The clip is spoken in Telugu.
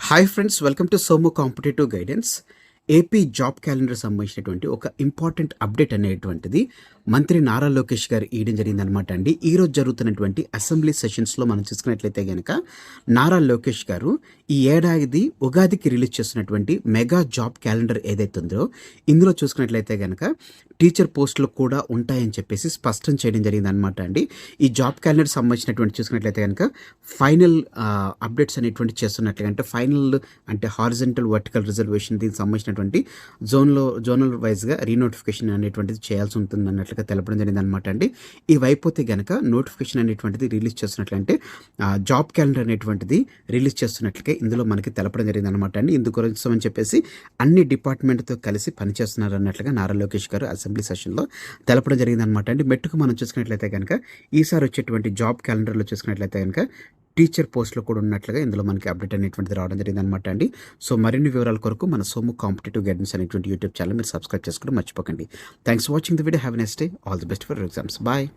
Hi friends, welcome to Somu competitive guidance. AP job calendar సంబంధించినటువంటి ఒక ఇంపార్టెంట్ అప్డేట్ అనేటువంటిది మంత్రి నారా లోకేష్ గారు ఇవ్వడం జరిగిందనమాట అండి. ఈరోజు జరుగుతున్నటువంటి అసెంబ్లీ సెషన్స్లో మనం చూసుకున్నట్లయితే కనుక నారా లోకేష్ గారు ఈ ఏడాది ఉగాదికి రిలీజ్ చేస్తున్నటువంటి మెగా జాబ్ క్యాలెండర్ ఏదైతే ఉందో ఇందులో చూసుకున్నట్లయితే కనుక టీచర్ పోస్టులు కూడా ఉంటాయని చెప్పేసి స్పష్టం చేయడం జరిగిందనమాట అండి. ఈ జాబ్ క్యాలెండర్ సంబంధించినటువంటి చూసుకున్నట్లయితే కనుక ఫైనల్ అప్డేట్స్ అనేటువంటి చేస్తున్నట్లుగా అంటే ఫైనల్ అంటే హారిజంటల్ వర్టికల్ రిజర్వేషన్ దీనికి సంబంధించినటువంటి జోనల్ వైజ్గా రీనోటిఫికేషన్ అనేటువంటిది చేయాల్సి ఉంటుంది అన్నట్లుగా తెలపడం జరిగింది అనమాట అండి. ఇవైపోతే గనక నోటిఫికేషన్ అనేటువంటిది రిలీజ్ చేస్తున్నట్లంటే జాబ్ క్యాలెండర్ అనేటువంటిది రిలీజ్ చేస్తున్నట్లుగా ఇందులో మనకి తెలపడం జరిగింది అనమాట అండి. ఇందుకోసం అని చెప్పేసి అన్ని డిపార్ట్మెంట్తో కలిసి పనిచేస్తున్నారు అన్నట్లుగా నారా లోకేష్ గారు అసెంబ్లీ సెషన్లో తెలపడం జరిగింది అనమాట అండి. మెట్టుకు మనం చూసుకున్నట్లయితే కనుక ఈసారి వచ్చేటువంటి జాబ్ క్యాలెండర్లో చూసుకున్నట్లయితే కనుక టీచర్ పోస్టులో కూడా ఉన్నట్లుగా ఇందులో మనకి అప్డేట్ అనేటువంటిది రావడం జరిగింది అనమాట అండి. సో మరిన్ని వివరాల కొరకు మన సోము కాంపిటేటివ్ గైడెన్స్ అనేటువంటి యూట్యూబ్ ఛానల్ మీరు సబ్స్క్రైబ్ చేసుకోవడం మర్చిపోకండి. Thanks for watching the video. Have a nice day. All the best for exams. Bye.